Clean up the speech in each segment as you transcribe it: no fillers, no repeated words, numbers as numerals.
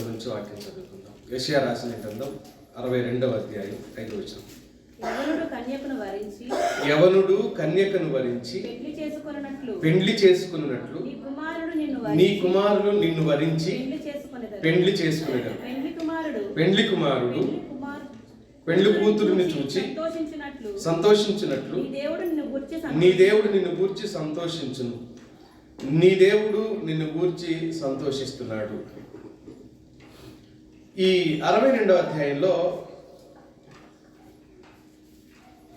నుంచి వాక్యం చదువుకుందాం. యెషయా రాసిన గ్రంథం 62వ అధ్యాయం 5వ వచనం. యవనుడు కన్యకను వరించి పెండ్లి చేసుకున్నట్లు నీ కుమారులు నిన్ను వరించి పెండ్లి చేసుకునేటరు. పెండ్లి కుమారుడు పెండ్లి కూతురుని చూచి సంతోషించినట్లు నీ దేవుడు నిన్ను గూర్చి సంతోషించును. నీ దేవుడు నిన్ను గూర్చి సంతోషిస్తున్నాడు. ఈ 62వ అధ్యాయంలో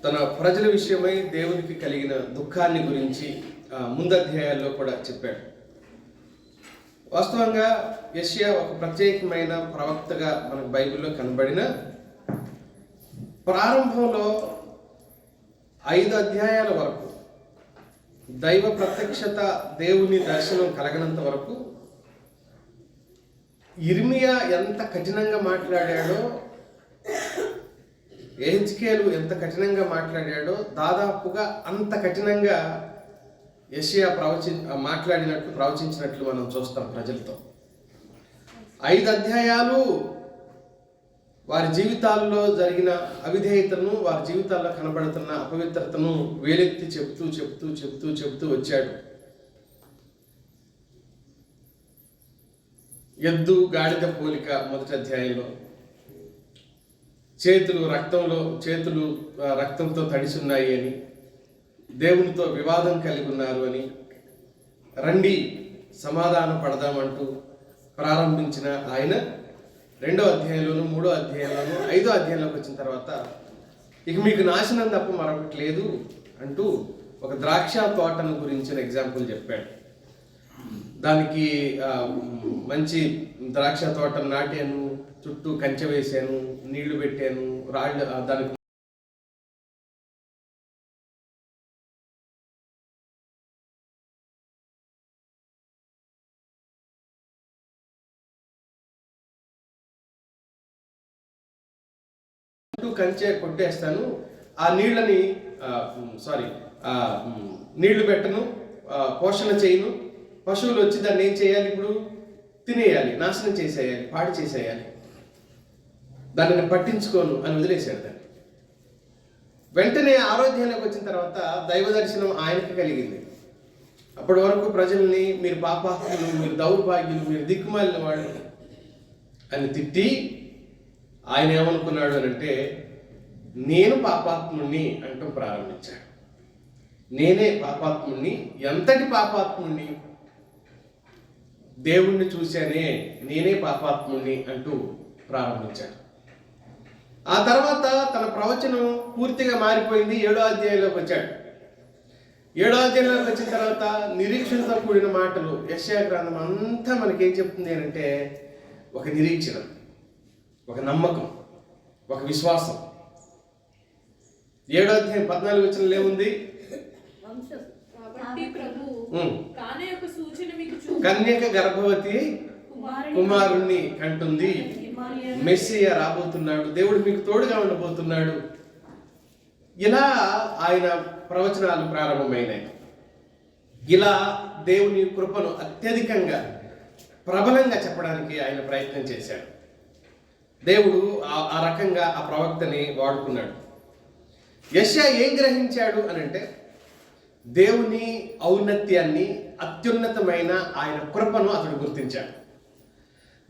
తన ప్రజల విషయమై దేవునికి కలిగిన దుఃఖాన్ని గురించి ముందు అధ్యాయాల్లో కూడా చెప్పాడు. వాస్తవంగా యెషయా ఒక ప్రత్యేకమైన ప్రవక్తగా మనకు బైబిల్లో కనబడిన ప్రారంభంలో 5 అధ్యాయాల వరకు దైవ ప్రత్యక్షత, దేవుని దర్శనం కలగనంత వరకు యిర్మీయా ఎంత కఠినంగా మాట్లాడాడో, యెహెజ్కేలు ఎంత కఠినంగా మాట్లాడాడో దాదాపుగా అంత కఠినంగా యెషయా ప్రవచించినట్లు మనం చూస్తాం ప్రజలతో. 5 అధ్యాయాలు వారి జీవితాల్లో జరిగిన అవిధేయతను, వారి జీవితాల్లో కనబడుతున్న అపవిత్రతను వేలెత్తి చెప్తూ చెప్తూ చెప్తూ చెప్తూ వచ్చాడు. ఎద్దు గాడిద పోలిక మొదటి అధ్యాయంలో, చేతులు రక్తంతో తడిసున్నాయి అని, దేవునితో వివాదం కలిగి ఉన్నారు అని, రండి సమాధానం పడదామంటూ ప్రారంభించిన ఆయన 2వ అధ్యాయంలోను, 3వ అధ్యాయంలోను, 5వ అధ్యాయంలోకి వచ్చిన తర్వాత ఇక మీకు నాశనం తప్ప మరొకటి లేదు అంటూ ఒక ద్రాక్ష తోటను గురించిన ఎగ్జాంపుల్ చెప్పాడు. దానికి మంచి ద్రాక్ష తోటను నాటాను, చుట్టూ కంచె వేసాను, నీళ్లు పెట్టాను, రాళ్ళు దానికి కంచె కొట్టేస్తాను, ఆ నీళ్ళని నీళ్లు పెట్టను, పోషణ చేయను, పశువులు వచ్చి దాన్ని ఏం చేయాలి, ఇప్పుడు తినేయాలి, నాశనం చేసేయాలి, పాడు చేసేయాలి, దానిని పట్టించుకోను అని వదిలేశాడు దాన్ని. వెంటనే ఆరోగ్యంలోకి వచ్చిన తర్వాత దైవ దర్శనం ఆయనకి కలిగింది. అప్పటి వరకు ప్రజల్ని మీరు పాపాత్ములు, మీరు దౌర్భాగ్యులు, మీరు దిక్కుమాలిన వాడు అని తిట్టి ఆయన ఏమనుకున్నాడు అని అంటే, నేను పాపాత్ముణ్ణి అంటూ ప్రారంభించాడు. నేనే పాపాత్ముణ్ణి, ఎంతటి పాపాత్ముణ్ణి, దేవుణ్ణి చూశానే, నేనే పాపాత్ముణ్ణి అంటూ ప్రారంభించాడు. ఆ తర్వాత తన ప్రవచనం పూర్తిగా మారిపోయింది. 7వ అధ్యాయంలోకి వచ్చాడు. 7వ అధ్యాయంలోకి వచ్చిన తర్వాత నిరీక్షణతో కూడిన మాటలు. యెషయా గ్రంథం అంతా మనకేం చెప్తుంది అంటే, ఒక నిరీక్షణ, ఒక నమ్మకం, ఒక విశ్వాసం. 7వ అధ్యాయం 14వ వచనంలో ఏముంది? కన్యక గర్భవతి కుమారుణ్ణి కంటుంది, మెస్సియా రాబోతున్నాడు, దేవుడు మీకు తోడుగా ఉండబోతున్నాడు. ఇలా ఆయన ప్రవచనాలు ప్రారంభమైనాయి. ఇలా దేవుని కృపను అత్యధికంగా ప్రబలంగా చెప్పడానికి ఆయన ప్రయత్నం చేశాడు. దేవుడు ఆ రకంగా ఆ ప్రవక్తని వాడుకున్నాడు. యెషయా ఏం గ్రహించాడు అని అంటే, దేవుని ఔన్నత్యాన్ని, అత్యున్నతమైన ఆయన కృపను అతడు గుర్తించాడు.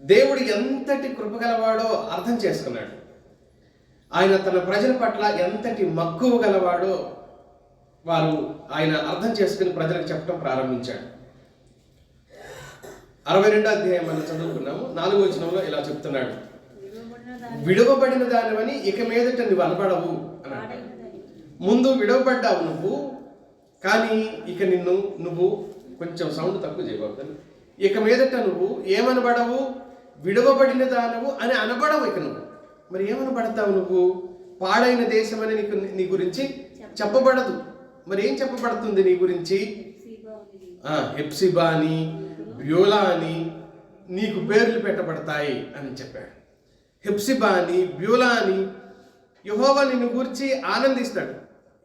దేవుడు ఎంతటి కృప గలవాడో అర్థం చేసుకున్నాడు. ఆయన తన ప్రజల పట్ల ఎంతటి మక్కువ గలవాడో ఆయన అర్థం చేసుకుని ప్రజలకు చెప్పడం ప్రారంభించాడు. 62వ అధ్యాయం మనం చదువుకున్నాము. 4వ వచనంలో ఇలా చెప్తున్నాడు, విడువబడిన దానివని ఇక మీదట నువ్వు అనబడవు అన్నాడు. ముందు విడవబడ్డావు నువ్వు, కానీ ఇక నువ్వు కొంచెం సౌండ్ తక్కువ చేయబోతాను. ఇక మీదట నువ్వు ఏమనబడవు, విడవబడిన దానవు అని అనబడవు. ఇక నువ్వు మరి ఏమనబడతావు? నువ్వు పాడైన దేశం అని నీ గురించి చెప్పబడదు. మరి ఏం చెప్పబడుతుంది నీ గురించి? హెప్సిబా అని, బ్యోలా అని నీకు పేర్లు పెట్టబడతాయి అని చెప్పాడు. హెప్సిబా అని, బ్యోలా అని యెహోవా నిన్ను గురించి ఆనందిస్తాడు.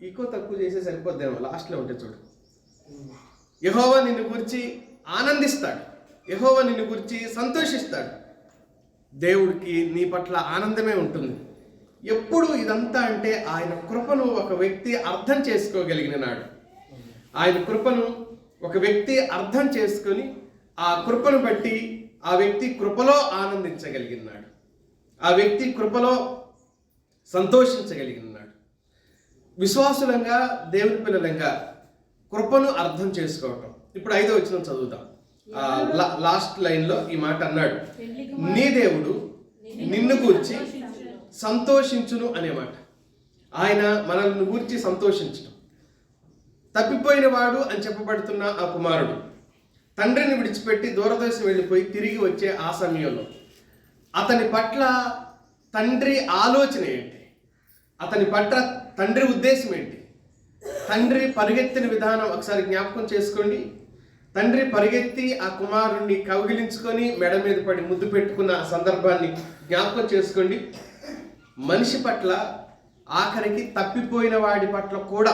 ఈకో తక్కువ చేసే సరిపోద్దేమో, లాస్ట్లో ఉంటే చూడు. యెహోవా నిన్ను గురించి ఆనందిస్తాడు, యెహోవా నిన్ను గురించి సంతోషిస్తాడు. దేవుడికి నీ పట్ల ఆనందమే ఉంటుంది. ఎప్పుడు ఇదంతా అంటే ఆయన కృపను ఒక వ్యక్తి అర్థం చేసుకోగలిగిన నాడు, ఆయన కృపను ఒక వ్యక్తి అర్థం చేసుకొని ఆ కృపను బట్టి ఆ వ్యక్తి కృపలో ఆనందించగలిగినాడు, ఆ వ్యక్తి కృపలో సంతోషించగలిగినాడు. విశ్వాసులంగా, దేవుని పిల్లలంగా కృపను అర్థం చేసుకోవటం. ఇప్పుడు 5వ వచనం చదువుతాం. లాస్ట్ లైన్లో ఈ మాట అన్నాడు, నీ దేవుడు నిన్ను గూర్చి సంతోషించును అనే మాట. ఆయన మనల్ని గూర్చి సంతోషించడం. తప్పిపోయిన వాడు అని చెప్పబడుతున్న ఆ కుమారుడు తండ్రిని విడిచిపెట్టి దూరదేశం వెళ్ళిపోయి తిరిగి వచ్చే ఆ సమయంలో అతని పట్ల తండ్రి ఆలోచన ఏంటి, అతని పట్ల తండ్రి ఉద్దేశం ఏంటి, తండ్రి పరిగెత్తిన విధానం ఒకసారి జ్ఞాపకం చేసుకోండి. తండ్రి పరిగెత్తి ఆ కుమారుణ్ణి కౌగిలించుకొని మెడ మీద పడి ముద్దు పెట్టుకున్న ఆ సందర్భాన్ని జ్ఞాపకం చేసుకోండి. మనిషి పట్ల, ఆఖరికి తప్పిపోయిన వాడి పట్ల కూడా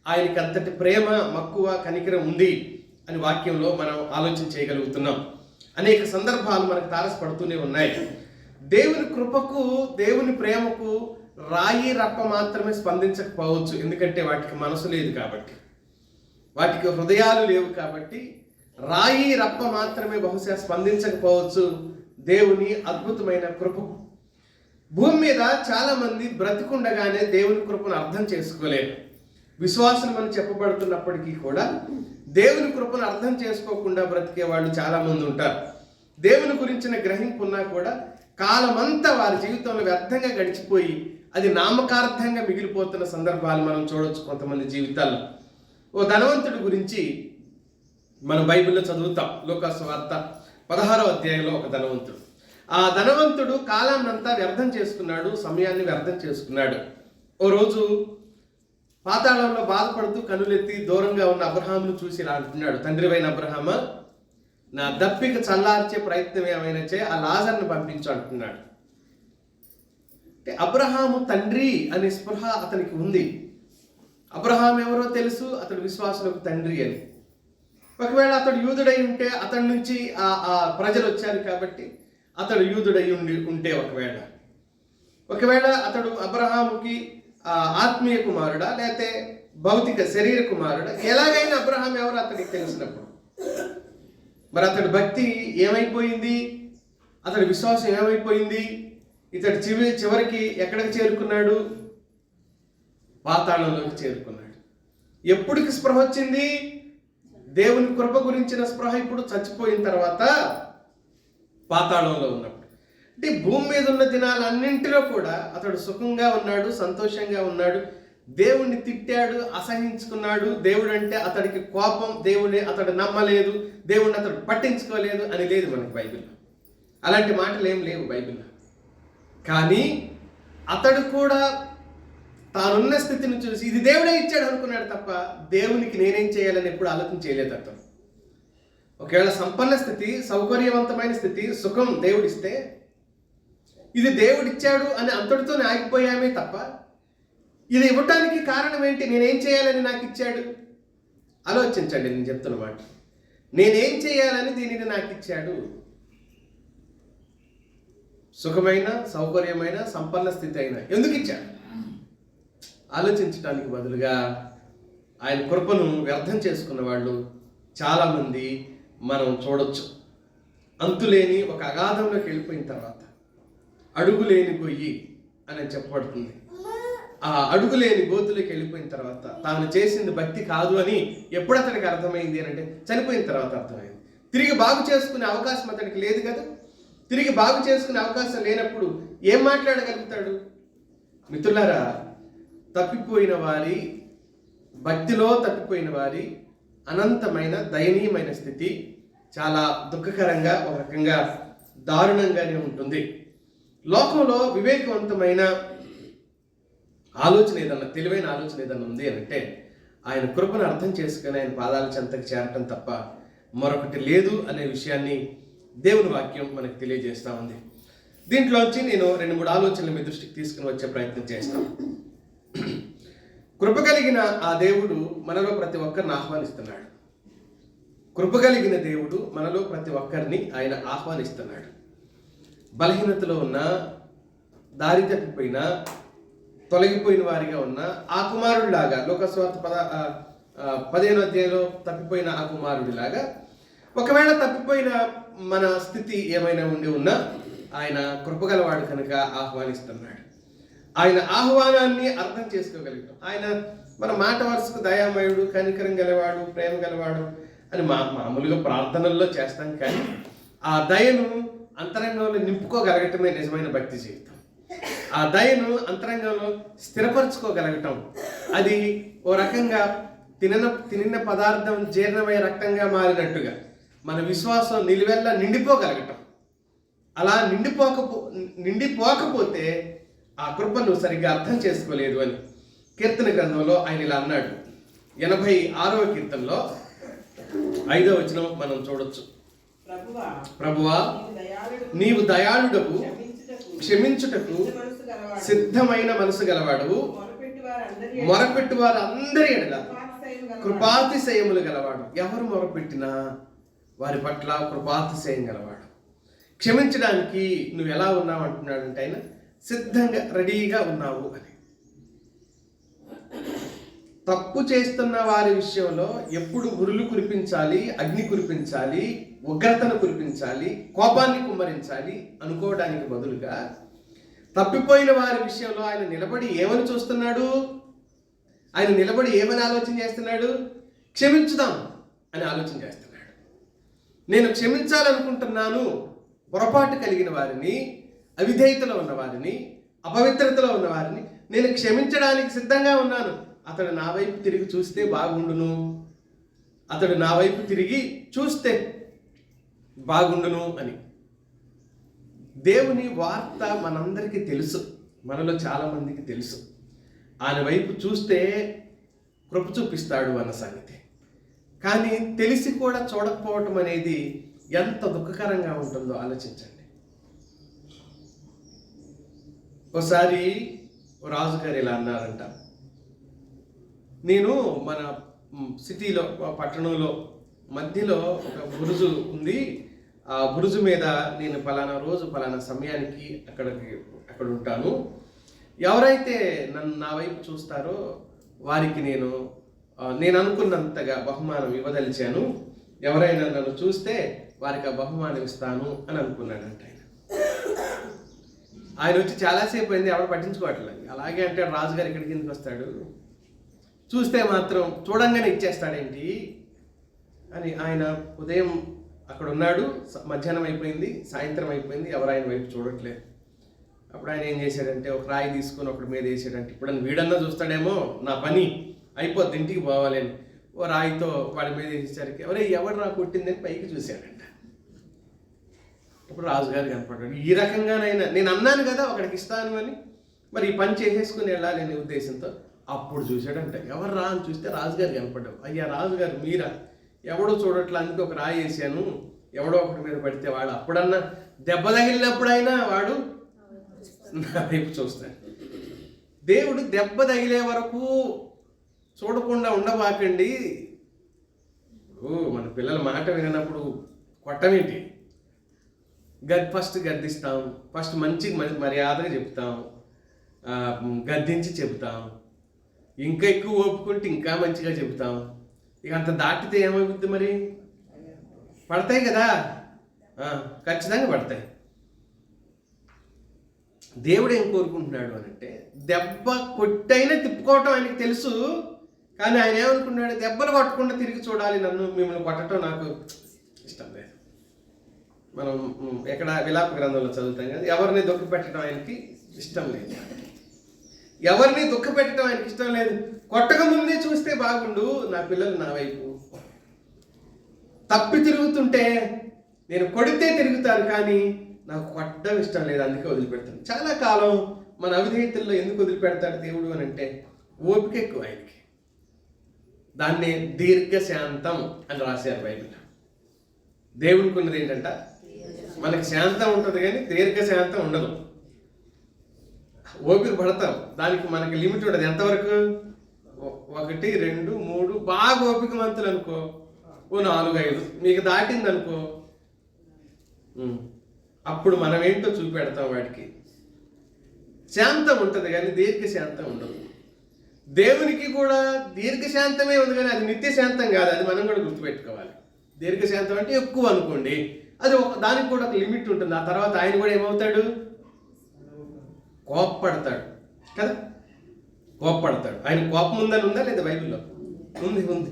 ఆయనకి అంతటి ప్రేమ, మక్కువ, కనికరం ఉంది అని వాక్యంలో మనం ఆలోచన చేయగలుగుతున్నాం. అనేక సందర్భాలు మనకు తారసపడుతూనే ఉన్నాయి. దేవుని కృపకు, దేవుని ప్రేమకు రాయి రప్ప మాత్రమే స్పందించకపోవచ్చు, ఎందుకంటే వాటికి మనసు లేదు కాబట్టి, వాటికి హృదయాలు లేవు కాబట్టి రాయి రప్ప మాత్రమే బహుశా స్పందించకపోవచ్చు దేవుని అద్భుతమైన కృపకు. భూమి మీద చాలా మంది బ్రతికుండగానే దేవుని కృపను అర్థం చేసుకోలేరు. విశ్వాసులు అని చెప్పబడుతున్నప్పటికీ కూడా దేవుని కృపను అర్థం చేసుకోకుండా బ్రతికే వాళ్ళు చాలా మంది ఉంటారు. దేవుని గురించిన గ్రహింపు ఉన్నా కూడా కాలమంతా వారి జీవితంలో వ్యర్థంగా గడిచిపోయి అది నామకార్థంగా మిగిలిపోతున్న సందర్భాలు మనం చూడవచ్చు కొంతమంది జీవితాల్లో. ఓ ధనవంతుడి గురించి మనం బైబిల్లో చదువుతాం. లూకాసు వార్త 16వ అధ్యాయంలో ఒక ధనవంతుడు. ఆ ధనవంతుడు కాలాన్నంతా వ్యర్థం చేసుకున్నాడు, సమయాన్ని వ్యర్థం చేసుకున్నాడు. ఓ రోజు పాతాళంలో బాధపడుతూ కనులెత్తి దూరంగా ఉన్న అబ్రహామును చూసి ఇలా అంటున్నాడు, తండ్రివైన అబ్రహామా, నా దప్పిక చల్లార్చే ప్రయత్నం ఏమైనా చేయి, ఆ లాజర్ను పంపించు అంటున్నాడు. అంటే అబ్రహాము తండ్రి అనే స్పృహ అతనికి ఉంది. అబ్రహాం ఎవరో తెలుసు, అతడు విశ్వాసులకు తండ్రి అని. ఒకవేళ అతడు యూదుడై ఉంటే అతడి నుంచి ఆ ప్రజలు వచ్చారు కాబట్టి అతడు యూదుడై ఉంటే ఒకవేళ అతడు అబ్రహాముకి ఆత్మీయ కుమారుడా లేకపోతే భౌతిక శరీర కుమారుడా, ఎలాగైనా అబ్రహాం ఎవరు అతనికి తెలిసినప్పుడు మరి అతడి భక్తి ఏమైపోయింది, అతడి విశ్వాసం ఏమైపోయింది, ఇతడు చివరికి ఎక్కడికి చేరుకున్నాడు? పాతాళంలోకి చేరుకున్నాడు. ఎప్పటికి స్పృహ వచ్చింది? దేవుని కృప గురించిన స్పృహ ఇప్పుడు చచ్చిపోయిన తర్వాత పాతాళంలో ఉన్నప్పుడు. అంటే భూమి మీద ఉన్న దినాలన్నింటిలో కూడా అతడు సుఖంగా ఉన్నాడు, సంతోషంగా ఉన్నాడు. దేవుణ్ణి తిట్టాడు, అసహించుకున్నాడు. దేవుడు అంటే అతడికి కోపం, దేవుడిని అతడు నమ్మలేదు, దేవుడిని అతడు పట్టించుకోలేదు అని లేదు మనకు బైబిల్లో. అలాంటి మాటలు ఏం లేవు బైబిల్లో. కానీ అతడు కూడా తానున్న స్థితిని చూసి ఇది దేవుడే ఇచ్చాడు అనుకున్నాడు తప్ప దేవునికి నేనేం చేయాలని ఎప్పుడు ఆలోచన చేయలేదు అతను. ఒకవేళ సంపన్న స్థితి, సౌకర్యవంతమైన స్థితి, సుఖం దేవుడిస్తే ఇది దేవుడిచ్చాడు అని అంతటితోనే ఆగిపోయామే తప్ప ఇది ఇవ్వటానికి కారణం ఏంటి, నేనేం చేయాలని నాకు ఇచ్చాడు? ఆలోచించండి, నేను చెప్తున్న మాట. నేనేం చేయాలని దీనిని నాకు ఇచ్చాడు? సుఖమైన, సౌకర్యమైన, సంపన్న స్థితి అయినా ఎందుకు ఇచ్చాడు? ఆలోచించడానికి బదులుగా ఆయన కృపను వ్యర్థం చేసుకున్న వాళ్ళు చాలామంది మనం చూడొచ్చు. అంతులేని ఒక అగాధంలోకి వెళ్ళిపోయిన తర్వాత అడుగులేని గొయ్యి అని చెప్పబడుతుంది. ఆ అడుగులేని గోతులోకి వెళ్ళిపోయిన తర్వాత తాను చేసింది భక్తి కాదు అని ఎప్పుడు అతనికి అర్థమైంది అని అంటే చనిపోయిన తర్వాత అర్థమైంది. తిరిగి బాగు చేసుకునే అవకాశం అతనికి లేదు కదా. తిరిగి బాగు చేసుకునే అవకాశం లేనప్పుడు ఏం మాట్లాడగలుగుతాడు? మిత్రులారా, తప్పిపోయిన వారి, భక్తిలో తప్పిపోయిన వారి అనంతమైన దయనీయమైన స్థితి చాలా దుఃఖకరంగా, ఒక రకంగా దారుణంగానే ఉంటుంది. లోకంలో వివేకవంతమైన ఆలోచన ఏదన్నా, తెలివైన ఆలోచన ఏదన్నా ఉంది అంటే ఆయన కృపను అర్థం చేసుకుని ఆయన పాదాల చెంతకు చేరటం తప్ప మరొకటి లేదు అనే విషయాన్ని దేవుని వాక్యం మనకు తెలియజేస్తూ ఉంది. దీంట్లోంచి నేను 2-3 ఆలోచనలు మీ దృష్టికి తీసుకుని వచ్చే ప్రయత్నం చేస్తాను. కృప కలిగిన ఆ దేవుడు మనలో ప్రతి ఒక్కరిని ఆహ్వానిస్తున్నాడు. కృప కలిగిన దేవుడు మనలో ప్రతి ఒక్కరిని ఆయన ఆహ్వానిస్తున్నాడు. బలహీనతలో ఉన్న, దారి తప్పిపోయిన, తొలగిపోయిన వారిగా ఉన్న ఆ కుమారుడిలాగా, లోకస్వార్త 15వ అధ్యాయంలో తప్పిపోయిన ఆ కుమారుడిలాగా, ఒకవేళ తప్పిపోయిన మన స్థితి ఏమైనా ఉండి ఉన్నా ఆయన కృపగలవాడు కనుక ఆహ్వానిస్తున్నాడు. ఆయన ఆహ్వానాన్ని అర్థం చేసుకోగలుగుతాం. ఆయన మన మాట వరుసకు దయామయుడు, కనికరం గలవాడు, ప్రేమ గలవాడు అని మామూలుగా ప్రార్థనల్లో చేస్తాం. కానీ ఆ దయను అంతరంగంలో నింపుకోగలగటమే నిజమైన భక్తి జీవితం. ఆ దయను అంతరంగంలో స్థిరపరచుకోగలగటం, అది ఓ రకంగా తినిన పదార్థం జీర్ణమై రక్తంగా మారినట్టుగా మన విశ్వాసం నిలువెల్లా నిండిపోగలగటం. అలా నిండిపోకపోతే ఆ కృపను సరిగ్గా అర్థం చేసుకోలేదు అని కీర్తన గ్రంథంలో ఆయన ఇలా అన్నాడు. 86వ కీర్తనలో 5వ వచనం మనం చూడొచ్చు. ప్రభువా, నీవు దయాళుడవు, క్షమించుటకు సిద్ధమైన మనసు గలవాడు, మొరపెట్టు వారు అందరి ఎడల కృపాతిశయములు గలవాడు. ఎవరు మొరపెట్టినా వారి పట్ల కృపాతిశయం గలవాడు. క్షమించడానికి నువ్వు ఎలా ఉన్నావు అంటున్నాడంటే ఆయన సిద్ధంగా రెడీగా ఉన్నావు అని. తప్పు చేస్తున్న వారి విషయంలో ఎప్పుడు ఉరులు కురిపించాలి, అగ్ని కురిపించాలి, ఉగ్రతను కురిపించాలి, కోపాన్ని కుమ్మరించాలి అనుకోవడానికి బదులుగా తప్పిపోయిన వారి విషయంలో ఆయన నిలబడి ఏమని చూస్తున్నాడు? ఆయన నిలబడి ఏమని ఆలోచన చేస్తున్నాడు? క్షమించుదాం అని ఆలోచన చేస్తున్నాడు. నేను క్షమించాలనుకుంటున్నాను. పొరపాటు కలిగిన వారిని, అవిధేయతలో ఉన్న వారిని, అపవిత్రతలో ఉన్న వారిని నేను క్షమించడానికి సిద్ధంగా ఉన్నాను. అతడు నా వైపు తిరిగి చూస్తే బాగుండును, అతడు నా వైపు తిరిగి చూస్తే బాగుండును అని. దేవుని వార్త మనందరికీ తెలుసు, మనలో చాలా మందికి తెలుసు. ఆయన వైపు చూస్తే కృప చూపిస్తాడు అన్న సంగతి. కానీ తెలిసి కూడా చూడకపోవటం అనేది ఎంత దుఃఖకరంగా ఉంటుందో ఆలోచించండి. ఒకసారి రాజుగారు ఇలా అన్నారంట, నేను మన సిటీలో, పట్టణంలో మధ్యలో ఒక బురుజు ఉంది. ఆ బురుజు మీద నేను పలానా రోజు పలానా సమయానికి అక్కడ ఉంటాను. ఎవరైతే నా వైపు చూస్తారో వారికి నేను అనుకున్నంతగా బహుమానం ఇవ్వదలిచాను. ఎవరైనా నన్ను చూస్తే వారికి ఆ బహుమానం ఇస్తాను అని అనుకున్నాడంట ఆయన. ఆయన వచ్చి చాలాసేపు అయింది, ఎవరు పట్టించుకోవట్లేదు. అలాగే అంటే రాజుగారు ఇక్కడికి ఎందుకు వస్తాడు, చూస్తే మాత్రం చూడంగానే ఇచ్చేస్తాడేంటి అని. ఆయన ఉదయం అక్కడ ఉన్నాడు, మధ్యాహ్నం అయిపోయింది, సాయంత్రం అయిపోయింది, ఎవరు ఆయన వైపు చూడట్లేదు. అప్పుడు ఆయన ఏం చేశాడంటే ఒక రాయి తీసుకొని ఒకటి మీద వేసాడంటే, ఇప్పుడు వీడన్నా చూస్తాడేమో, నా పని అయిపోద్ది, ఇంటికి పోవాలి అని ఓ రాయితో వాడి మీద వేసేసరికి ఎవరు రా కొట్టిందని పైకి చూశాడంట. ఇప్పుడు రాజుగారు కనపడ్డాడు. ఈ రకంగానైనా నేను అన్నాను కదా ఒకడికి ఇస్తాను అని, మరి ఈ పని చేసేసుకుని వెళ్ళాలి అనే ఉద్దేశంతో అప్పుడు చూశాడంట. ఎవరు రా అని చూస్తే రాజుగారు కనపడ్డావు. అయ్యా రాజుగారు మీరా? ఎవడో చూడట్లా, అందుకే ఒక రాయి వేసాను, ఎవడో ఒకటి మీద పడితే వాడు అప్పుడన్నా దెబ్బ తగిలినప్పుడైనా వాడు నా వైపు చూస్తాడు. దేవుడు దెబ్బ తగిలే వరకు చూడకుండా ఉండబాకండి. మన పిల్లల మాట వినప్పుడు కొట్టమేంటి? ఫస్ట్ గద్దిస్తాం, ఫస్ట్ మంచి మర్యాదగా చెప్తాం, గద్దించి చెబుతాం, ఇంకా ఎక్కువ ఒప్పుకుంటే ఇంకా మంచిగా చెబుతాం. ఇక అంత దాటితే ఏమవుద్ది? మరి పడతాయి కదా, ఖచ్చితంగా పడతాయి. దేవుడు ఏం కోరుకుంటున్నాడు అని అంటే, దెబ్బ కొట్టైనా తిప్పుకోవటం ఆయనకి తెలుసు. కానీ ఆయన ఏమనుకున్నాడు? దెబ్బలు కొట్టకుండా తిరిగి చూడాలి, మిమ్మల్ని కొట్టడం నాకు ఇష్టం లేదు. మనం ఎక్కడ విలాప గ్రంథంలో చదువుతాం కదా, ఎవరిని దుఃఖ పెట్టడం ఆయనకి ఇష్టం లేదు. ఎవరిని దుఃఖ పెట్టడం ఆయనకి ఇష్టం లేదు. కొట్టక ముందే చూస్తే బాగుండు, నా పిల్లలు నా వైపు తప్పి తిరుగుతుంటే నేను కొడితే తిరుగుతారు, కానీ నాకు కొట్టడం ఇష్టం లేదు, అందుకే వదిలిపెడతాను. చాలా కాలం మన అవిధేయతల్లో ఎందుకు వదిలిపెడతాడు దేవుడు అని అంటే, ఓపిక ఎక్కువ ఆయనకి. దాన్ని దీర్ఘశాంతం అని రాశారు బైబిల్లో. దేవుడికి ఉన్నది ఏంటంట, మనకి శాంతం ఉంటుంది కానీ దీర్ఘశాంతం ఉండదు. ఓపిక పడతాం, దానికి మనకి లిమిట్ ఉండదు. ఎంతవరకు? 1, 2, 3 బాగా ఓపిక మంతులు అనుకో, ఓ 4, 5 మీకు దాటింది అనుకో, అప్పుడు మనం ఏంటో చూపెడతాం వాడికి. శాంతం ఉంటుంది కానీ దీర్ఘశాంతం ఉండదు. దేవునికి కూడా దీర్ఘశాంతమే ఉంది కానీ అది నిత్య శాంతం కాదు. అది మనం కూడా గుర్తుపెట్టుకోవాలి. దీర్ఘశాంతం అంటే ఎక్కువ అనుకోండి, అది దానికి కూడా ఒక లిమిట్ ఉంటుంది. ఆ తర్వాత ఆయన కూడా ఏమవుతాడు? కోప్పడతాడు కదా, కోప్పడతాడు. ఆయన కోపం ఉందని ఉందా లేదా బైబిల్లో? ఉంది.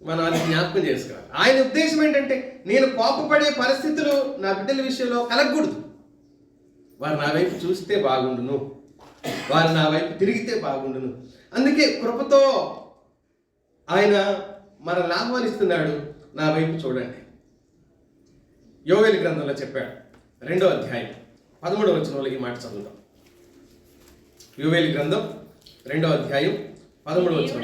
మనం అది జ్ఞాపకం చేసుకోవాలి. ఆయన ఉద్దేశం ఏంటంటే నేను కోపపడే పరిస్థితులు నా బిడ్డల విషయంలో కలగకూడదు. వారు నా వైపు చూస్తే బాగుండును, వారు నా వైపు తిరిగితే బాగుండును. అందుకే కృపతో ఆయన మనల్ని ఆహ్వానిస్తున్నాడు, నా వైపు చూడండి. యోవేలు గ్రంథంలో చెప్పాడు, 2వ అధ్యాయం 13వ వచనంలో ఈ మాట చదువుతాం. యోవేలు గ్రంథం 2వ అధ్యాయం 13వ వచనం.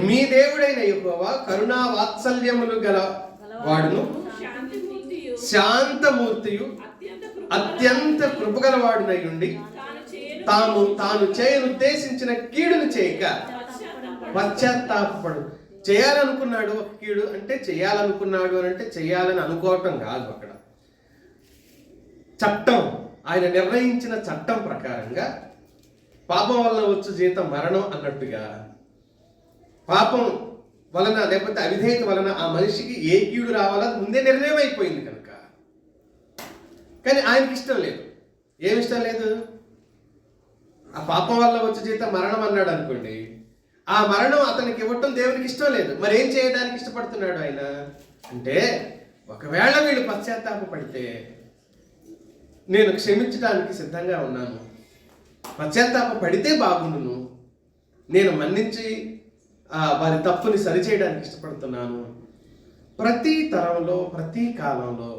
మీ దేవుడైన యెహోవా కరుణా వాత్సల్యములు గల వాడును, శాంతమూర్తియు అత్యంత కృపగలవాడునై ఉండి తాను చేయనుద్దేశించిన కీడును చేయక పశ్చాత్తాపడు. చేయాలనుకున్నాడు ఒక కీడు అంటే చేయాలనుకున్నాడు అని అంటే చేయాలని అనుకోవటం కాదు. అక్కడ చట్టం, ఆయన నిర్ణయించిన చట్టం ప్రకారంగా పాపం వలన వచ్చు జీతం మరణం అన్నట్టుగా పాపం వలన లేకపోతే అవిధేయత వలన ఆ మనిషికి ఏ కీడు రావాలో ముందే నిర్ణయం అయిపోయింది కనుక. కానీ ఆయనకి ఇష్టం లేదు. ఏమి ఇష్టం లేదు? ఆ పాపం వల్ల వచ్చే జీతం మరణం అన్నాడు అనుకోండి, ఆ మరణం అతనికి ఇవ్వటం దేవునికి ఇష్టం లేదు. మరి ఏం చేయడానికి ఇష్టపడుతున్నాడు ఆయన అంటే, ఒకవేళ వీళ్ళు పశ్చాత్తాపడితే నేను క్షమించడానికి సిద్ధంగా ఉన్నాను, పశ్చాత్తాపడితే బాగుండును, నేను మన్నించి వారి తప్పుని సరిచేయడానికి ఇష్టపడుతున్నాను. ప్రతి తరంలో ప్రతి కాలంలో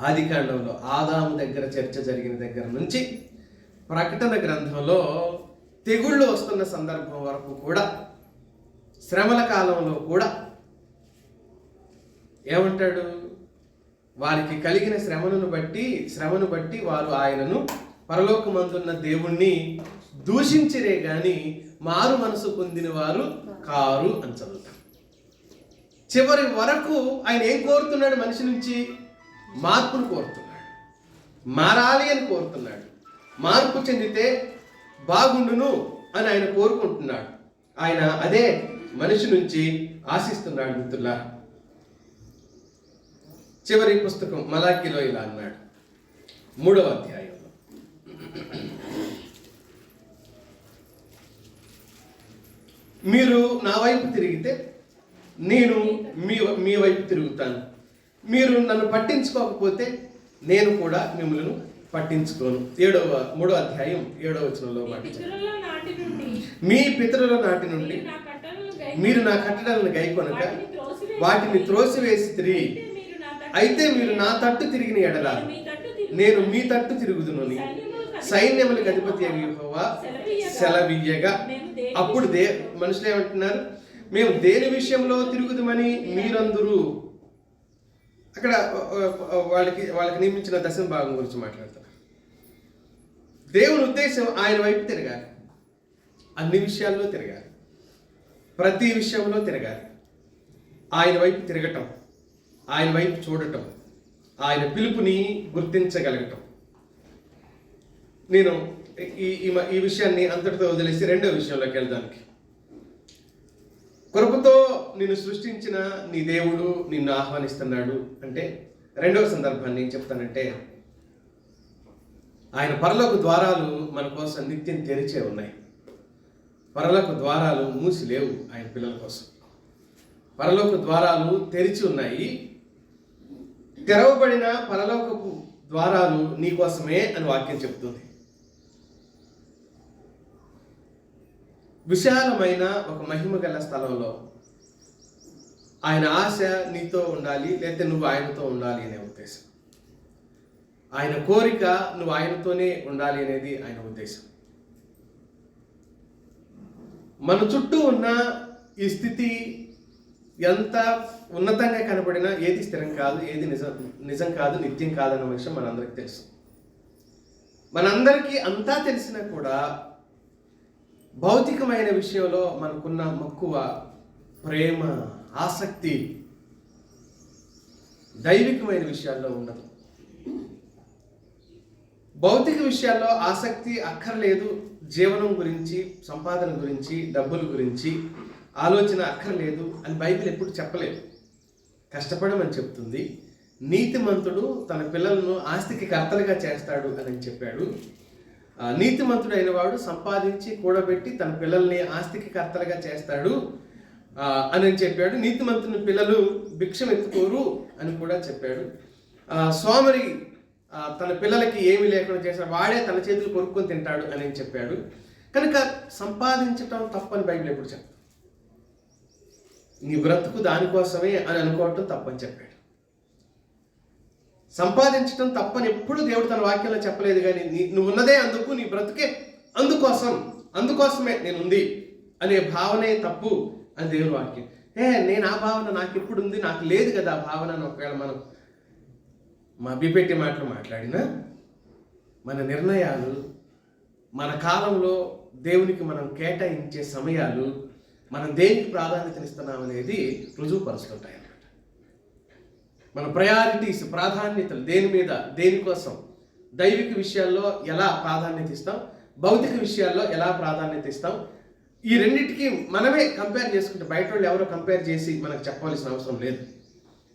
ఆదికాండంలో ఆదాము దగ్గర చర్చ జరిగిన దగ్గర నుంచి ప్రకటన గ్రంథంలో తెగుళ్ళు వస్తున్న సందర్భం వరకు కూడా, శ్రమల కాలంలో కూడా ఏమంటాడు? వారికి కలిగిన శ్రమను బట్టి వారు ఆయనను పరలోకమందున్న దేవుణ్ణి దూషించిరే గాని మారు మనసు పొందిన వారు కారు అని చదువుతాం. చివరి వరకు ఆయన ఏం కోరుతున్నాడు? మనిషి నుంచి మార్పును కోరుతున్నాడు, మారాలి అని కోరుతున్నాడు. మార్పు చెందితే బాగుండును అని ఆయన కోరుకుంటున్నాడు. ఆయన అదే మనిషి నుంచి ఆశిస్తున్నాడు. మిత్రులారా, చివరి పుస్తకం మలాకీలో ఇలా అన్నాడు, 3వ అధ్యాయంలో, మీరు నా వైపు తిరిగితే నేను మీ వైపు తిరుగుతాను, మీరు నన్ను పట్టించుకోకపోతే నేను కూడా మిమ్మల్ని పట్టించుకోను. 3వ అధ్యాయం 7వ వచనంలో మాట, మీ పితరుల నాటి నుండి మీరు నా కట్టడలను గైకొనక వాటిని త్రోసివేసితిరి, అయితే మీరు నా తట్టు తిరిగిన ఎడల నేను మీ తట్టు తిరుగుదునని సైన్యములకు అధిపతి యెహోవా సెలవియ్యగా. అప్పుడు మనుషులు ఏమంటున్నారు? మేము దేని విషయంలో తిరుగుదుమని మీరందరూ. అక్కడ వాళ్ళకి నియమించిన దశమ భాగం గురించి మాట్లాడతారు. దేవుని ఉద్దేశం ఆయన వైపు తిరగాలి, అన్ని విషయాల్లో తిరగాలి, ప్రతి విషయంలో తిరగాలి. ఆయన వైపు తిరగటం, ఆయన వైపు చూడటం, ఆయన పిలుపుని గుర్తించగలగటం. నేను ఈ విషయాన్ని అంతటితో వదిలేసి 2వ విషయంలోకి వెళ్దానికి. కృపతో నిన్ను సృష్టించిన నీ దేవుడు నిన్ను ఆహ్వానిస్తున్నాడు అంటే 2వ సందర్భాన్ని ఏం చెప్తానంటే, ఆయన పరలోక ద్వారాలు మన కోసం నిత్యం తెరిచే ఉన్నాయి. పరలోక ద్వారాలు మూసి లేవు ఆయన పిల్లల కోసం. పరలోక ద్వారాలు తెరిచి ఉన్నాయి. తెరవబడిన పరలోకపు ద్వారాలు నీ కోసమే అని వాక్యం చెప్తుంది. విశాలమైన ఒక మహిమ గల స్థలంలో ఆయన ఆశ నీతో ఉండాలి, లేకపోతే నువ్వు ఆయనతో ఉండాలి అనే ఉద్దేశం. ఆయన కోరిక నువ్వు ఆయనతోనే ఉండాలి అనేది ఆయన ఉద్దేశం. మన చుట్టూ ఉన్న ఈ స్థితి ఎంత ఉన్నతంగా కనబడినా ఏది స్థిరం కాదు, ఏది నిజం కాదు, నిత్యం కాదన్న విషయం మనందరికీ తెలుసు. మనందరికీ అంతా తెలిసినా కూడా భౌతికమైన విషయంలో మనకున్న మక్కువ, ప్రేమ, ఆసక్తి దైవికమైన విషయాల్లో ఉండదు. భౌతిక విషయాల్లో ఆసక్తి అక్కర్లేదు. జీవనం గురించి, సంపాదన గురించి, డబ్బుల గురించి ఆలోచన అక్కర్లేదు అని బైబిల్ ఎప్పుడు చెప్పలేదు. కష్టపడమని చెప్తుంది. నీతిమంతుడు తన పిల్లలను ఆస్తికి కర్తలుగా చేస్తాడు అని చెప్పాడు. నీతిమంతుడు అయిన వాడు సంపాదించి కూడబెట్టి తన పిల్లల్ని ఆస్తికి కర్తలుగా చేస్తాడు అని చెప్పాడు. నీతిమంతుని పిల్లలు భిక్షం ఎత్తుకోరు అని కూడా చెప్పాడు. సోమరి తన పిల్లలకి ఏమీ లేకుండా చేసిన వాడే తన చేతులు కొరుక్కొని తింటాడు అని చెప్పాడు. కనుక సంపాదించటం తప్పని బైబిల్ ఎప్పుడు చెప్పాడు. నీ బ్రతుకు దానికోసమే అని అనుకోవటం తప్పని చెప్పాడు. సంపాదించటం తప్పని ఎప్పుడు దేవుడు తన వాక్యంలో చెప్పలేదు. కానీ నువ్వు ఉన్నదే అందుకు, నీ బ్రతుకే అందుకోసమే నేను ఉంది అనే భావనే తప్పు అని దేవుని వాక్యం. నేను ఆ భావన నాకు ఎప్పుడు ఉంది, నాకు లేదు కదా ఆ భావన అని ఒకవేళ మనం మా బిపెట్టి మాటలు మాట్లాడినా, మన నిర్ణయాలు, మన కాలంలో దేవునికి మనం కేటాయించే సమయాలు, మనం దేనికి ప్రాధాన్యతనిస్తున్నాం అనేది రుజువుపరుస్తుంటాయి అన్నమాట. మన ప్రయారిటీస్, ప్రాధాన్యతలు దేని మీద, దేనికోసం, దైవిక విషయాల్లో ఎలా ప్రాధాన్యత ఇస్తాం, భౌతిక విషయాల్లో ఎలా ప్రాధాన్యత ఇస్తాం, ఈ రెండింటికి మనమే కంపేర్ చేసుకుంటే, బయట వాళ్ళు ఎవరో కంపేర్ చేసి మనకు చెప్పవలసిన అవసరం లేదు.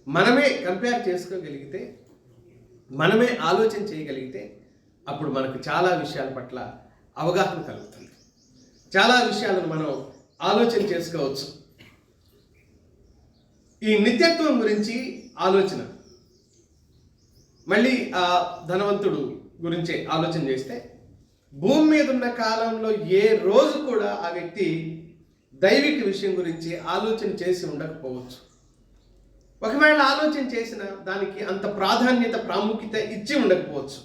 మనమే కంపేర్ చేసుకోగలిగితే, మనమే ఆలోచన చేయగలిగితే అప్పుడు మనకు చాలా విషయాల పట్ల అవగాహన కలుగుతుంది. చాలా విషయాలను మనం ఆలోచన చేసుకోవచ్చు. ఈ నిత్యత్వం గురించి ఆలోచన, మళ్ళీ ఆ ధనవంతుడు గురించే ఆలోచన చేస్తే, భూమి మీద ఉన్న కాలంలో ఏ రోజు కూడా ఆ వ్యక్తి దైవిక విషయం గురించి ఆలోచన చేసి ఉండకపోవచ్చు. ఒకవేళ ఆలోచన చేసిన దానికి అంత ప్రాముఖ్యత ఇచ్చి ఉండకపోవచ్చు.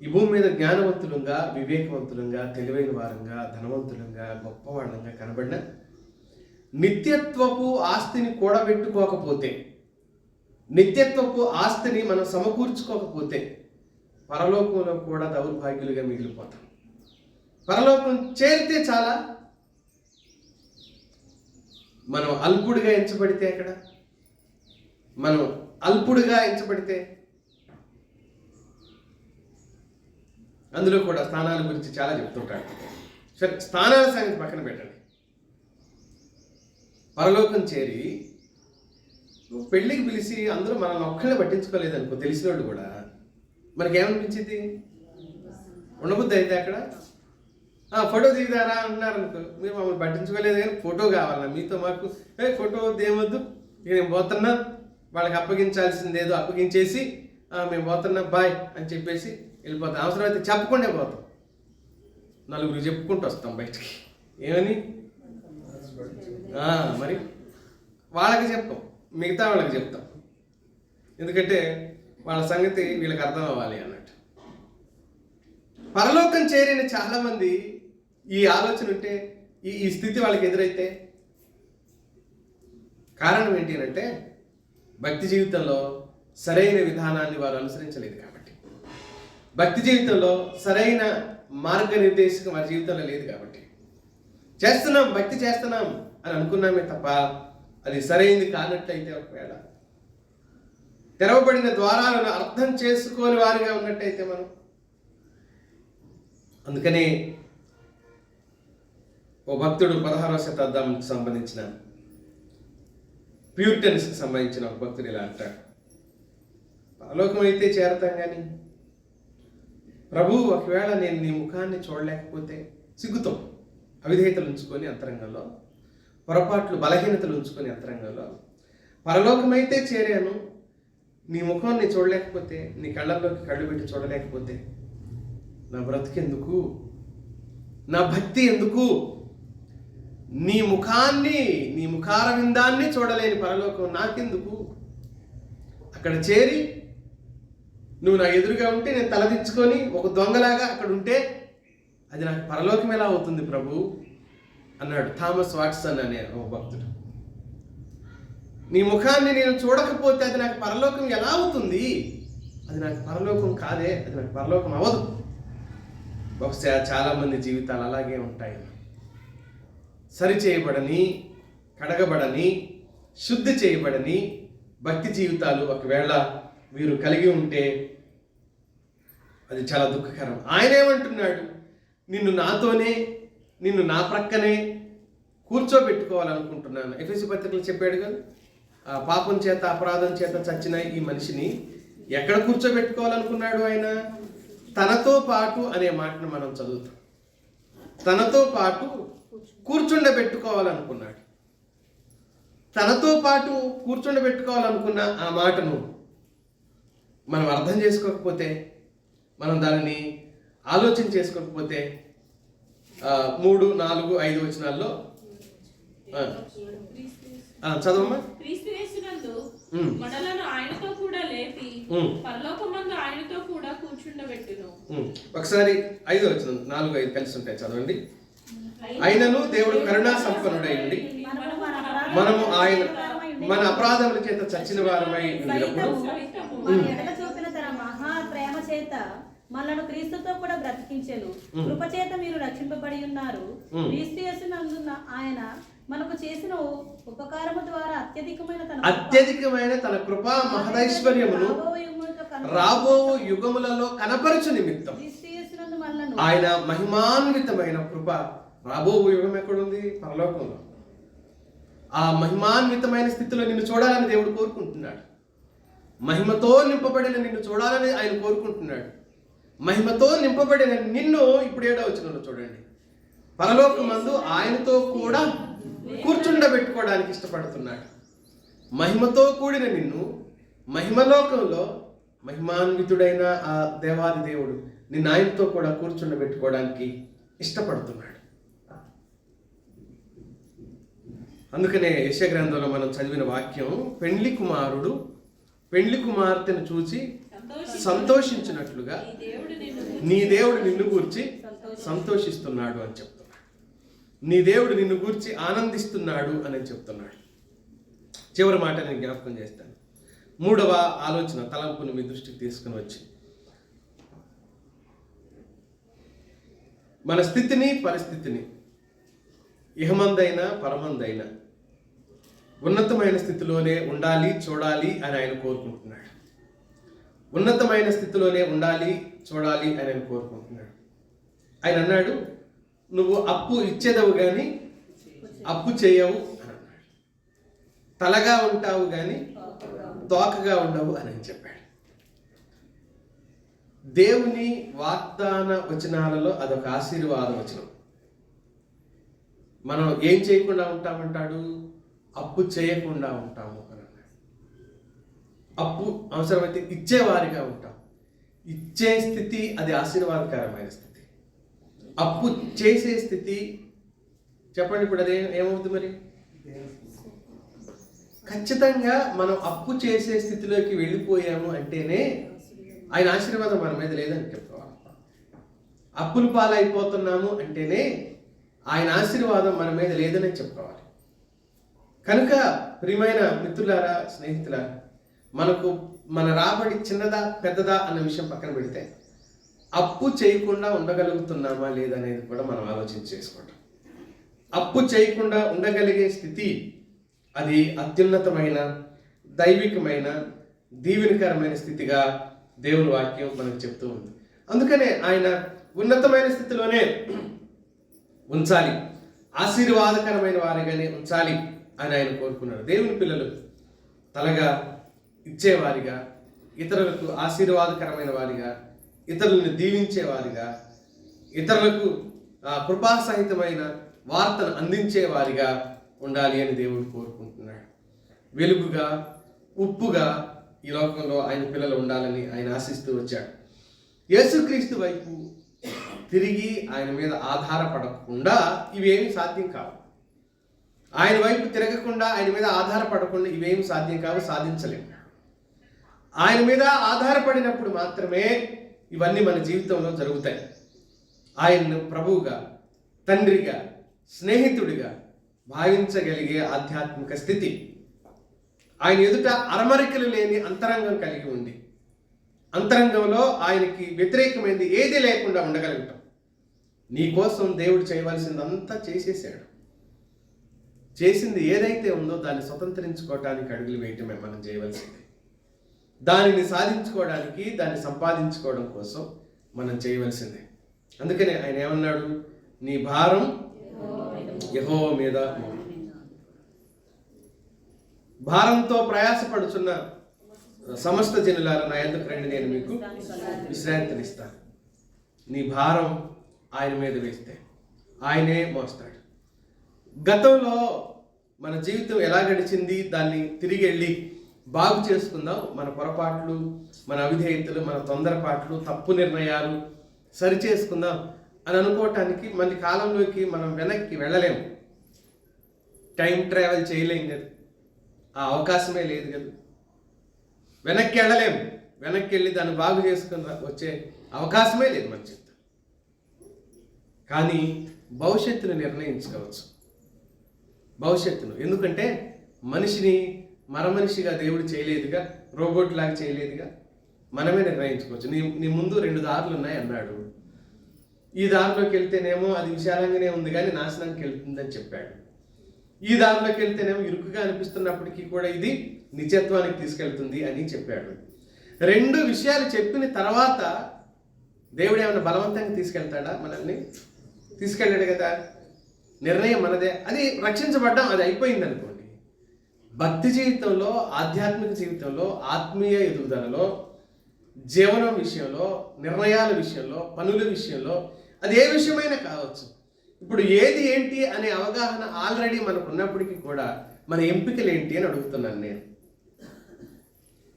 ఈ భూమి మీద జ్ఞానవంతులంగా, వివేకవంతులంగా, తెలివైన వారంగా, ధనవంతులంగా, గొప్పవాళ్ళంగా కనబడిన నిత్యత్వపు ఆస్తిని కూడబెట్టుకోకపోతే, నిత్యత్వపు ఆస్తిని మనం సమకూర్చుకోకపోతే పరలోకంలో కూడా దౌర్భాగ్యులుగా మిగిలిపోతాం. పరలోకం చేరితే చాలా, మనం అల్పుడిగా ఎంచబడితే, అక్కడ మనం అల్పుడిగా ఎంచబడితే, అందులో కూడా స్థానాల గురించి చాలా చెప్తుంటాడు. సరే, స్థానాల సంగతి పక్కన పెట్టండి. పరలోకం చేరి నువ్వు పెళ్ళికి పిలిచి అందరూ మనల్ని ఒక్కళ్ళే పట్టించుకోలేదు అనుకో, తెలిసిన వాళ్ళు కూడా, మనకేమనిపించింది? ఉండబుద్ధి అయితే అక్కడ ఫోటో దిగుదారా అంటున్నారు అనుకో, మీరు మమ్మల్ని పట్టించుకోలేదు కానీ ఫోటో కావాలన్నా మీతో, మాకు ఫోటో ఏమొద్దు, ఇక నేను పోతున్నా, వాళ్ళకి అప్పగించాల్సిందేదో అప్పగించేసి మేము పోతున్నా బాయ్ అని చెప్పేసి వెళ్ళిపోతాం. అవసరమైతే చెప్పకుండా పోతాం, నలుగురు చెప్పుకుంటూ వస్తాం బయటికి. ఏమని? మరి వాళ్ళకి చెప్తాం, మిగతా వాళ్ళకి చెప్తాం, ఎందుకంటే వాళ్ళ సంగతి వీళ్ళకి అర్థం అవ్వాలి అన్నట్టు. పరలోకం చేరిన చాలామంది ఈ ఆలోచన ఉంటే, ఈ స్థితి వాళ్ళకి ఎదురైతే కారణం ఏంటి అంటే, భక్తి జీవితంలో సరైన విధానాన్ని వారు అనుసరించలేదు కాబట్టి, భక్తి జీవితంలో సరైన మార్గనిర్దేశకం వారి జీవితంలో లేదు కాబట్టి, భక్తి చేస్తున్నాం అని అనుకున్నామే తప్ప అది సరైనది కానట్లయితే, ఒకవేళ తెరవబడిన ద్వారాలను అర్థం చేసుకోని వారిగా ఉన్నట్టయితే మనం, అందుకనే ఓ భక్తుడు 16వ శతాబ్దానికి సంబంధించిన ప్యూరిటన్స్కి సంబంధించిన ఒక భక్తుడు ఇలా అంటాడు, పరలోకం అయితే చేరతాం కానీ ప్రభు, ఒకవేళ నేను నీ ముఖాన్ని చూడలేకపోతే, సిగ్గుతో అవిధేయతలు ఉంచుకొని అంతరంగంలో, పొరపాట్లు బలహీనతలు ఉంచుకొని అంతరంగంలో, పరలోకమైతే చేరాను, నీ ముఖాన్ని చూడలేకపోతే, నీ కళ్ళల్లోకి కళ్ళు పెట్టి చూడలేకపోతే నా బ్రతికెందుకు, నా భక్తి ఎందుకు? నీ ముఖాన్ని, నీ ముఖారవిందాన్ని చూడలేని పరలోకం నాకెందుకు? అక్కడ చేరి నువ్వు నా ఎదురుగా ఉంటే, నేను తలదించుకొని ఒక దొంగలాగా అక్కడ ఉంటే అది నాకు పరలోకం ఎలా అవుతుంది ప్రభు అన్నాడు థామస్ వాట్సన్ అనే ఒక భక్తుడు. నీ ముఖాన్ని నేను చూడకపోతే అది నాకు పరలోకం ఎలా అవుతుంది? అది నాకు పరలోకం కాదే, అది నాకు పరలోకం అవ్వదు. బహుశా చాలామంది జీవితాలు అలాగే ఉంటాయి. సరి చేయబడని, కడగబడని, శుద్ధి చేయబడని, భక్తి జీవితాలు ఒకవేళ వీరు కలిగి ఉంటే అది చాలా దుఃఖకరం. ఆయన ఏమంటున్నాడు? నిన్ను నా ప్రక్కనే కూర్చోబెట్టుకోవాలనుకుంటున్నాను. ఎఫెసీ పత్రికలు చెప్పాడు కదా, పాపం చేత అపరాధం చేత చచ్చిన ఈ మనిషిని ఎక్కడ కూర్చోబెట్టుకోవాలనుకున్నాడు ఆయన? తనతో పాటు అనే మాటను మనం చదువుతాం. తనతో పాటు కూర్చుండబెట్టుకోవాలనుకున్నాడు. తనతో పాటు కూర్చుండబెట్టుకోవాలనుకున్న ఆ మాటను మనం అర్థం చేసుకోకపోతే, మనం దానిని ఆలోచన చేసుకోకపోతే 3, 4, 5 వచనాల్లో చదవమ్మా. మనలను ఆయనతో కూడా లేపి పరలోకమందు ఆయనతో కూడా కూర్చుండబెట్టును. ఒకసారి 5వ వచనం, 4, 5 కలిసి ఉంటాయి, చదవండి. అయినను దేవుడు కరుణా సంపన్నుడై ఉండి మనము ఆయన మన అపరాధముల చేత చచ్చిన వారమై ఉన్నప్పుడు చూపిన తన మహా ప్రేమ చేత మనలను క్రీస్తుతో కూడా బ్రతికించెను. కృప చేత మీరు రక్షింపబడి ఉన్నారు. క్రీస్తు యేసునందున ఆయన మనకు చేసిన ఉపకారము ద్వారా అత్యధికమైన తన కృపా మహదైశ్వర్యమును రాబో యుగములలో కనపరచు నిమిత్తం ఆయన మహిమాన్వితమైన కృప. రాబో యుగం ఎక్కడుంది? పరలోకంలో. ఆ మహిమాన్వితమైన స్థితిలో నిన్ను చూడాలని దేవుడు కోరుకుంటున్నాడు. మహిమతో నింపబడిన నిన్ను చూడాలని ఆయన కోరుకుంటున్నాడు. మహిమతో నింపబడిన నిన్ను ఇప్పుడు 7వ వచనంలో చూడండి. పరలోకమందు ఆయనతో కూడా కూర్చుండబెట్టుకోవడానికి ఇష్టపడుతున్నాడు. మహిమతో కూడిన నిన్ను మహిమలోకంలో మహిమాన్వితుడైన ఆ దేవాది దేవుడు నిన్ను ఆయనతో కూడా కూర్చుండబెట్టుకోవడానికి ఇష్టపడుతున్నాడు. అందుకనే యెషయా గ్రంథంలో మనం చదివిన వాక్యం, పెండ్లి కుమారుడు పెండ్లి కుమార్తెను చూసి సంతోషించినట్లుగా నీ దేవుడు నిన్ను గూర్చి సంతోషిస్తున్నాడు అని చెప్తున్నాడు. నీ దేవుడు నిన్ను గూర్చి ఆనందిస్తున్నాడు అని చెప్తున్నాడు. చివరి మాట నేను జ్ఞాపకం చేస్తాను. 3వ ఆలోచన, తలంపును మీ దృష్టికి తీసుకుని వచ్చి, మన స్థితిని పరిస్థితిని ఇహమందైనా పరమందైనా ఉన్నతమైన స్థితిలోనే ఉండాలి, చూడాలి అని ఆయన కోరుకుంటున్నాడు. ఉన్నతమైన స్థితిలోనే ఉండాలి, చూడాలి అని ఆయన కోరుకుంటున్నాడు. ఆయన అన్నాడు, నువ్వు అప్పు ఇచ్చేదవు కానీ అప్పు చేయవు అని అన్నాడు. తలగా ఉంటావు కానీ తోకగా ఉండవు అని చెప్పాడు. దేవుని వాగ్దాన వచనాలలో అదొక ఆశీర్వాద వచనం. మనం ఏం చేయకుండా ఉంటామంటాడు? అప్పు చేయకుండా ఉంటాము అని అన్నాడు. అప్పు అవసరమైతే ఇచ్చేవారిగా ఉంటాం. ఇచ్చే స్థితి అది ఆశీర్వాదకరమైన స్థితి. అప్పు చేసే స్థితి చెప్పండి, ఇప్పుడు అదే ఏమవుతుంది మరి? ఖచ్చితంగా మనం అప్పు చేసే స్థితిలోకి వెళ్ళిపోయాము అంటేనే ఆయన ఆశీర్వాదం మన మీద లేదని చెప్పుకోవాలి. అప్పుల పాలైపోతున్నాము అంటేనే ఆయన ఆశీర్వాదం మన మీద లేదని చెప్పుకోవాలి. కనుక ప్రియమైన మిత్రులారా, స్నేహితులారా, మన రాబడి చిన్నదా పెద్దదా అన్న విషయం పక్కన పెడితే అప్పు చేయకుండా ఉండగలుగుతున్నామా లేదనేది కూడా మనం ఆలోచన చేసుకుంటాం. అప్పు చేయకుండా ఉండగలిగే స్థితి అది అత్యున్నతమైన దైవికమైన దీవెనకరమైన స్థితిగా దేవుని వాక్యం మనకు చెప్తూ ఉంది. అందుకనే ఆయన ఉన్నతమైన స్థితిలోనే ఉంచాలి, ఆశీర్వాదకరమైన వారిగానే ఉంచాలి అని ఆయన కోరుకున్నాడు. దేవుని పిల్లలు తలగా ఇచ్చేవారిగా, ఇతరులకు ఆశీర్వాదకరమైన వారిగా, ఇతరులను దీవించేవారిగా, ఇతరులకు కృపాసహితమైన వార్తను అందించేవారిగా ఉండాలి అని దేవుడు కోరుకుంటున్నాడు. వెలుగుగా, ఉప్పుగా ఈ లోకంలో ఆయన పిల్లలు ఉండాలని ఆయన ఆశిస్తూ వచ్చాడు. యేసుక్రీస్తు వైపు తిరిగి ఆయన మీద ఆధారపడకుండా ఇవేమి సాధ్యం కావు. ఆయన వైపు తిరగకుండా, ఆయన మీద ఆధారపడకుండా ఇవేమి సాధ్యం కావు, సాధించలేము. ఆయన మీద ఆధారపడినప్పుడు మాత్రమే ఇవన్నీ మన జీవితంలో జరుగుతాయి. ఆయన్ను ప్రభువుగా, తండ్రిగా, స్నేహితుడిగా భావించగలిగే ఆధ్యాత్మిక స్థితి, ఆయన ఎదుట అరమరికలు లేని అంతరంగం కలిగి ఉంది. అంతరంగంలో ఆయనకి వ్యతిరేకమైనది ఏది లేకుండా ఉండగలుగుతాం. నీ కోసం దేవుడు చేయవలసిందంతా చేసేసాడు. చేసింది ఏదైతే ఉందో దాన్ని స్వతంత్రించుకోవటానికి అడుగులు వేయటమే మనం చేయవలసింది. దానిని సాధించుకోవడానికి, దాన్ని సంపాదించుకోవడం కోసం మనం చేయవలసిందే. అందుకనే ఆయన ఏమన్నాడు? నీ భారం యెహోవా మీద మోపు. భారంతో ప్రయాసపడుచున్న సమస్త జనులారా నా యొద్దకు రండి, నేను మీకు విశ్రాంతినిస్తాను. నీ భారం ఆయన మీద వేస్తే ఆయనే మోస్తాడు. గతంలో మన జీవితం ఎలా గడిచింది దాన్ని తిరిగి వెళ్ళి బాగు చేసుకుందాం. మన పొరపాట్లు, మన అవిధేయతలు, మన తొందరపాట్లు, తప్పు నిర్ణయాలు సరి చేసుకుందాం అని అనుకోవటానికి మన కాలంలోకి మనం వెనక్కి వెళ్ళలేము. టైం ట్రావెల్ చేయలేం కదా, ఆ అవకాశమే లేదు కదా. వెనక్కి వెళ్ళలేము. వెనక్కి వెళ్ళి దాన్ని బాగు చేసుకుని వచ్చే అవకాశమే లేదు మన జీవితం. కానీ భవిష్యత్తును నిర్ణయించుకోవచ్చు. భవిష్యత్తును, ఎందుకంటే మనిషిని మరమనిషిగా దేవుడు చేయలేదుగా, రోబోట్ లాగా చేయలేదుగా. మనమే నిర్ణయించుకోవచ్చు. నీ ముందు 2 దారులు ఉన్నాయి అన్నాడు. ఈ దారిలోకి వెళ్తేనేమో అది విశాలంగానే ఉంది కానీ నాశనానికి వెళ్తుందని చెప్పాడు. ఈ దారిలోకి వెళ్తేనేమో ఇరుకుగా అనిపిస్తున్నప్పటికీ కూడా ఇది నిత్యత్వానికి తీసుకెళ్తుంది అని చెప్పాడు. 2 విషయాలు చెప్పిన తర్వాత దేవుడు ఏమైనా బలవంతంగా తీసుకెళ్తాడా? మనల్ని తీసుకెళ్ళాడు కదా. నిర్ణయం మనదే. అది రక్షించబడ్డాం, అది అయిపోయింది అనుకోండి. భక్తి జీవితంలో, ఆధ్యాత్మిక జీవితంలో, ఆత్మీయ ఎదుగుదలలో, జీవనం విషయంలో, నిర్ణయాల విషయంలో, పనుల విషయంలో, అది ఏ విషయమైనా కావచ్చు. ఇప్పుడు ఏది ఏంటి అనే అవగాహన ఆల్రెడీ మనకు ఉన్నప్పటికీ కూడా మన ఎంపికలు ఏంటి అని అడుగుతున్నాను నేను.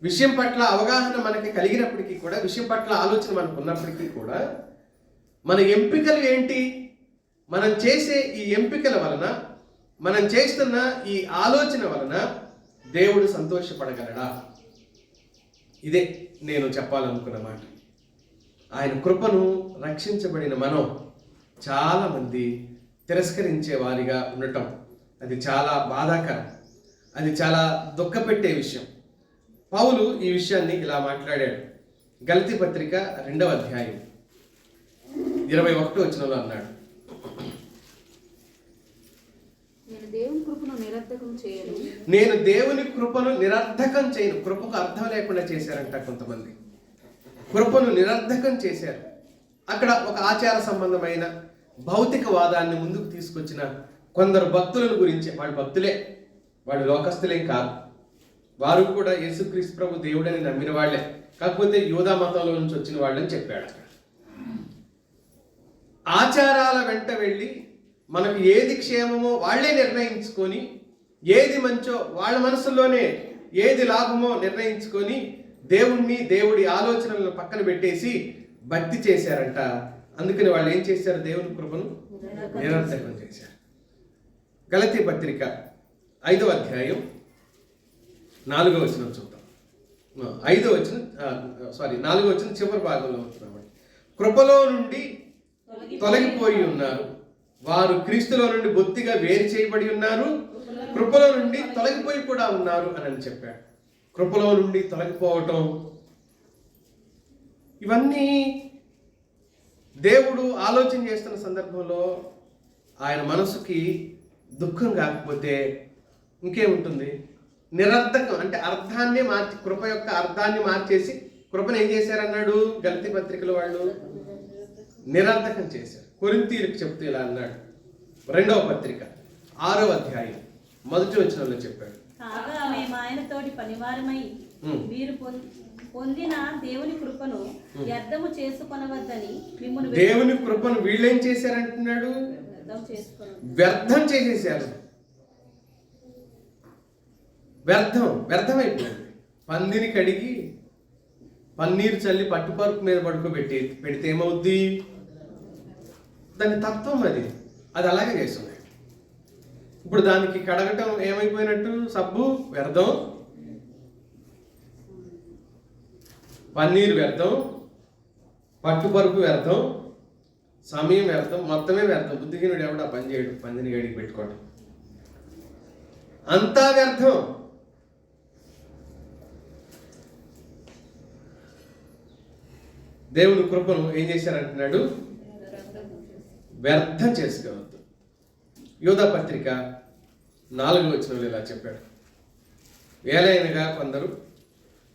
విషయం పట్ల అవగాహన మనకి కలిగినప్పటికీ కూడా, విషయం పట్ల ఆలోచన మనకు ఉన్నప్పటికీ కూడా మన ఎంపికలు ఏంటి? మనం చేసే ఈ ఎంపికల వలన, మనం చేస్తున్న ఈ ఆలోచన వలన దేవుడు సంతోషపడగలడా? ఇదే నేను చెప్పాలనుకున్న మాట. ఆయన కృపను రక్షించబడిన మనం చాలామంది తిరస్కరించే వారిగా ఉండటం, అది చాలా బాధాకరం. అది చాలా దుఃఖపెట్టే విషయం. పౌలు ఈ విషయాన్ని ఇలా మాట్లాడాడు. గలతీ పత్రిక 2వ అధ్యాయం 21వ వచనంలో అన్నాడు, నేను దేవుని కృపను నిరర్థకం చేయను. కృపకు అర్థం లేకుండా చేశారంట కొంతమంది. కృపను నిరర్థకం చేశారు. అక్కడ ఒక ఆచార సంబంధమైన భౌతికవాదాన్ని ముందుకు తీసుకొచ్చిన కొందరు భక్తులను గురించి, వాళ్ళు భక్తులే, వాళ్ళు లోకస్తులేం కాదు. వారు కూడా యేసుక్రీస్తు ప్రభు దేవుడని నమ్మిన వాళ్లే, కాకపోతే యూదా మతంలో నుంచి వచ్చిన వాళ్ళని చెప్పాడు. అక్కడ ఆచారాల వెంట వెళ్ళి మనకు ఏది క్షేమమో వాళ్ళే నిర్ణయించుకొని, ఏది మంచో వాళ్ళ మనసులోనే, ఏది లాభమో నిర్ణయించుకొని దేవుణ్ణి, దేవుడి ఆలోచనలను పక్కన పెట్టేసి భక్తి చేశారంట. అందుకని వాళ్ళు ఏం చేశారు? దేవుని కృపను నిరర్థకం చేశారు. గలతీ పత్రిక 5వ అధ్యాయం 4వ వచనం చూద్దాం. 4వ వచనం చివరి భాగంలో ఉంటున్నామండి. కృపలో నుండి తొలగిపోయి ఉన్నారు, వారు క్రీస్తులో నుండి బొత్తిగా వేరు చేయబడి ఉన్నారు, కృపలో నుండి తొలగిపోయి కూడా ఉన్నారు అని చెప్పాడు. కృపలో నుండి తొలగిపోవటం, ఇవన్నీ దేవుడు ఆలోచన చేస్తున్న సందర్భంలో ఆయన మనసుకి దుఃఖం కాకపోతే ఇంకేముంటుంది? నిరర్థకం అంటే అర్థాన్ని మార్చి, కృప యొక్క అర్థాన్ని మార్చేసి కృపను ఏం చేశారన్నాడు గలతీ పత్రికలో వాళ్ళు? నిరర్థకం చేశారు. కొరింథీయులకు చెప్తూ ఇలా అన్నాడు. 2వ పత్రిక 6వ అధ్యాయం 1వ వచనంలో చెప్పాడు, కాగా మేము ఆయనతోటి పనివారమై మీరు పొందిన దేవుని కృపను వ్యర్థము చేసుకొనవద్దని మిమ్మును దేవుని కృపను వీళ్ళేం చేశారంటున్నాడు? వ్యర్థం చేసేసారు. వ్యర్థమైపోయింది. పందిని కడిగి పన్నీరు చల్లి పట్టుపరుపు మీద పెడితే ఏమవుద్ది? దాని తత్వం అది అలాగే చేస్తుంది. ఇప్పుడు దానికి కడగటం ఏమైపోయినట్టు? సబ్బు వ్యర్థం, పన్నీరు వ్యర్థం, పట్టుపరుపు వ్యర్థం, సమయం వ్యర్థం, మొత్తమే వ్యర్థం. బుద్ధిహీనుడు ఎవడా పని చేయడు, పందిని గడికి పెట్టుకోవడం అంతా వ్యర్థం. దేవుని కృపను ఏం చేశారంటున్నాడు? వ్యర్థం చేసుకోవద్దు. యూదా పత్రిక 4వ వచనంలో ఇలా చెప్పాడు, ఏలైనగా కొందరు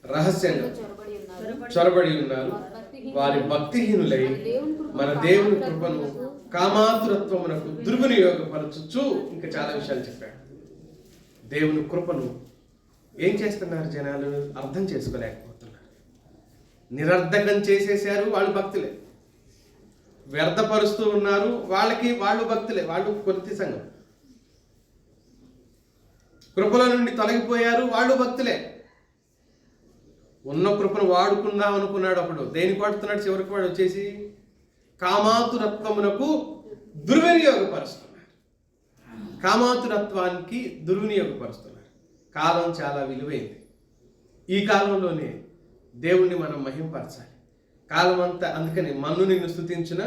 రహస్యంగా చొరబడి ఉన్నారు, వారి భక్తిహీనులై మన దేవుని కృపను కామాతురత్వమునకు దుర్వినియోగపరచుచు, ఇంకా చాలా విషయాలు చెప్పాడు. దేవుని కృపను ఏం చేస్తున్నారు జనాలు? అర్థం చేసుకోలేకపోతున్నారు. నిరర్ధకం చేసేసారు, వాళ్ళు భక్తులే. వ్యర్థపరుస్తూ ఉన్నారు, వాళ్ళు భక్తులే, వాళ్ళు కొద్ది సంఘం. కృపల నుండి తొలగిపోయారు, వాళ్ళు భక్తులే. ఉన్న కృపను వాడుకుందాం అనుకున్నాడు, అప్పుడు దేనికి వాడుతున్నాడు? చివరికి వాడు వచ్చేసి కామాతురత్వమునకు దుర్వినియోగపరుస్తున్నారు. కామాతురత్వానికి దుర్వినియోగపరుస్తున్నారు. కాలం చాలా విలువైంది. ఈ కాలంలోనే దేవుణ్ణి మనం మహింపరచాలి. కాలం అంతా, అందుకని మన్ను నిన్ను స్తుతించిన,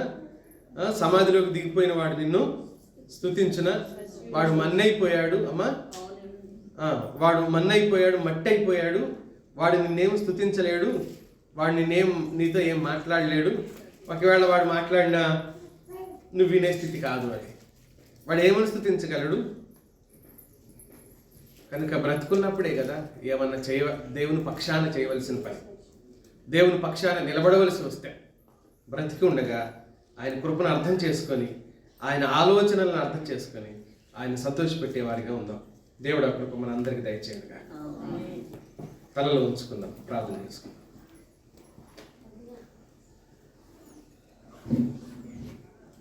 సమాధిలోకి దిగిపోయిన వాడు నిన్ను స్తుతించిన, వాడు మన్నైపోయాడు అమ్మా, వాడు మన్నైపోయాడు, మట్టి అయిపోయాడు, వాడు నిన్నేం స్తుతించలేడు, వాడు నీతో ఏం మాట్లాడలేడు. ఒకవేళ వాడు మాట్లాడినా నువ్వు వినే స్థితి కాదు. అది వాడు ఏమని స్తుతించగలడు? కనుక బ్రతుకున్నప్పుడే కదా ఏమన్నా దేవుని పక్షాన చేయవలసిన పని. దేవుని పక్షాన నిలబడవలసి వస్తే బ్రతికి ఉండగా ఆయన కృపను అర్థం చేసుకొని, ఆయన ఆలోచనలను అర్థం చేసుకొని ఆయన సంతోషపెట్టే వారిగా ఉందాం. దేవుడు ఆ కృప మన అందరికీ దయచేయండి. తలలో ఉంచుకుందాం, ప్రార్థన చేసుకుందాం.